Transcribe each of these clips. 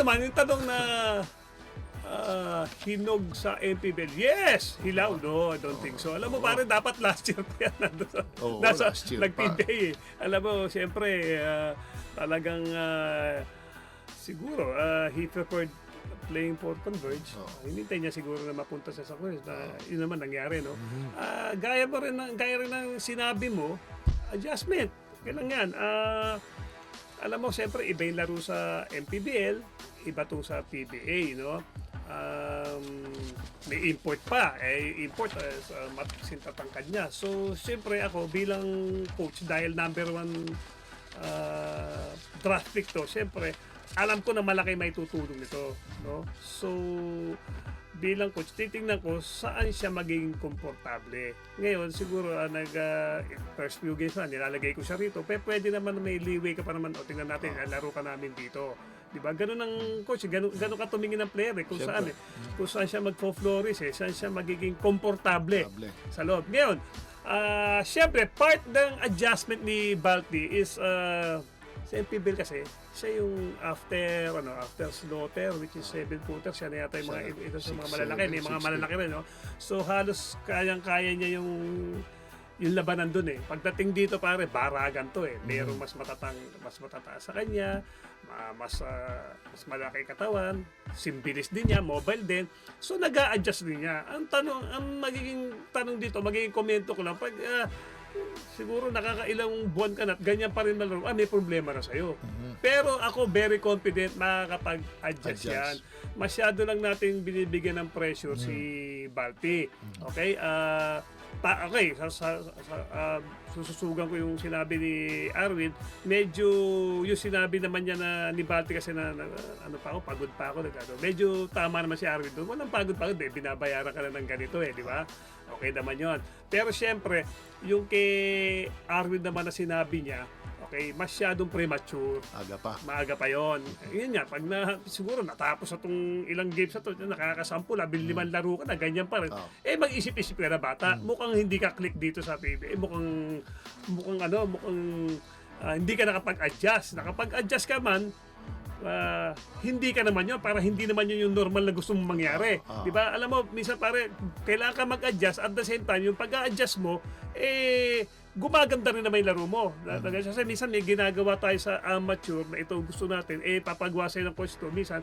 naman, yung tanong na hinog sa MPBL. Yes! Hilaw. No, I don't think so. Alam mo, pare, dapat last year pa yan. Nasa last year pa. nag-PBA. Alam mo, siyempre, talagang siguro, he preferred playing for Converge. Hinintay niya siguro na mapunta sa Converge. Yun naman nangyari, no? Gaya rin ng sinabi mo, adjustment. Kailan yan? Alam mo, siyempre, iba yung laro sa MPBL, iba itong sa PBA, no? May import pa. Import, sintatangkad niya. So, siyempre ako, bilang coach, dahil number 1 draft pick to, siyempre, alam ko na malaki may tutulong nito, no? So, bilang coach, titingnan ko saan siya maging komportable. Ngayon, siguro, first few games na, nilalagay ko siya rito, pero pwede naman may leeway ka pa naman, o tingnan natin, laro ka namin dito. Diba? Ganun ang coach, ganun ka tumingin ng player, kung saan, kung saan siya magfo-flourish, saan siya magiging komportable sa loob. Ngayon, syempre, part ng adjustment ni Balti is, sa MPBL kasi, siya yung after slaughter, which is 7-footer, siya na yata yung mga, ito sa mga malalaki, may mga malalaki rin, no? So, halos kayang-kaya niya yung labanan dun eh. Pagdating dito pare, baragan to eh. Merong mas matataas sa kanya, mas malaki katawan, simbilis din niya, mobile din. So nag-a-adjust din niya. Ang magiging tanong dito, magiging komento ko lang, pag siguro nakakailang buwan ka na at ganyan pa rin malaro, may problema na sa'yo. Pero ako very confident makakapag-adjust yan. Masyado lang natin binibigyan ng pressure si Balti. Okay? Okay, sususugan ko yung sinabi ni Arwin. Medyo yung sinabi naman niya na ni Balti kasi na pagod pa ako. Medyo tama naman si Arwin doon. Walang pagod, binabayaran ka na ng ganito di ba? Okay naman yon. Pero syempre, yung kay Arwin naman na sinabi niya, okay, masyadong premature. Maaga pa yon. Yun nga, pag siguro natapos itong ilang games na ito, nakakasampu, 15 laro ka na, ganyan pa rin. Mag-isip-isip ka na bata. Mukhang hindi ka click dito sa PBA. Mukhang hindi ka nakapag-adjust. Nakapag-adjust ka man, hindi ka naman yun, para hindi naman yun yung normal na gusto mong mangyari. Diba? Alam mo, minsan pare, kailangan ka mag-adjust at the same time, yung pag-a-adjust mo, gumaganda rin naman yung laro mo. Kasi minsan may ginagawa tayo sa amateur na ito gusto natin, papagawa sa'yo ng coach to. Minsan,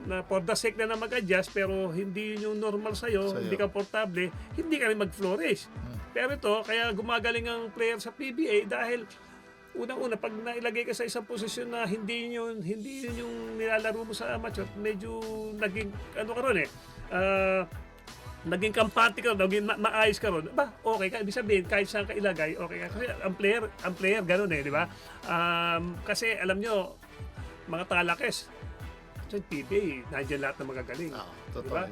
na for the sake na mag-adjust, pero hindi yun yung normal sa'yo, hindi ka komportable, hindi ka rin mag-flourish. Pero ito, kaya gumagaling ang player sa PBA dahil unang-una, pag nailagay ka sa isang posisyon na hindi yun yung nilalaro mo sa amateur, medyo naging, naging kampante ka ron, naging maayos ka ron, okay ka. Ibig sabihin, kahit saan ka ilagay, okay ka. Kasi ang player ganun di ba? Kasi alam nyo, mga talakes, sa PBA, nandiyan lahat ng mga galing. Totoo. Diba?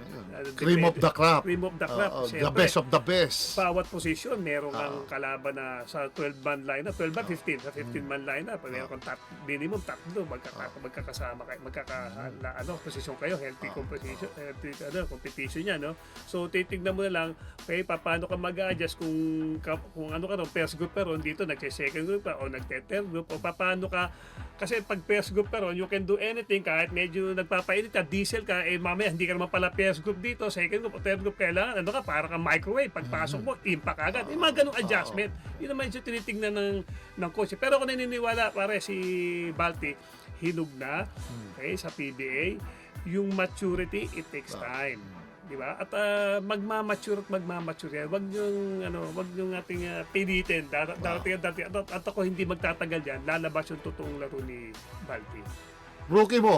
Cream of the crop. Cream of the crop. The best of the best. Bawat position, meron kang kalaban na sa 12-man lineup, 12 ba 15? Sa 15-man lineup, meron kang minimum tatlo, magkakasama kayo, posisyon kayo, healthy competition, competition yan, no? So, titignan mo na lang, paano ka mag-adjust kung first group pero dito, nagse-second group ka, o nagte-third group, o paano ka, kasi pag first group pero you can do anything, kahit medyo nagpapainit ka, diesel ka, mamaya hindi ka naman pala first group dito, second group o third group, kailangan, para kang microwave, pagpasok mo, impact agad. Mga ganong adjustment. Yun naman yung tinitingnan ng coach. Pero ako naniniwala, pare, si Balti, hinog na, okay, sa PBA, yung maturity, it takes time. Di ba? At magmamature yan. Wag yung ating pilitin. Darating. At ako hindi magtatagal yan, lalabas yung totoong laro ni Balti. Rookie mo.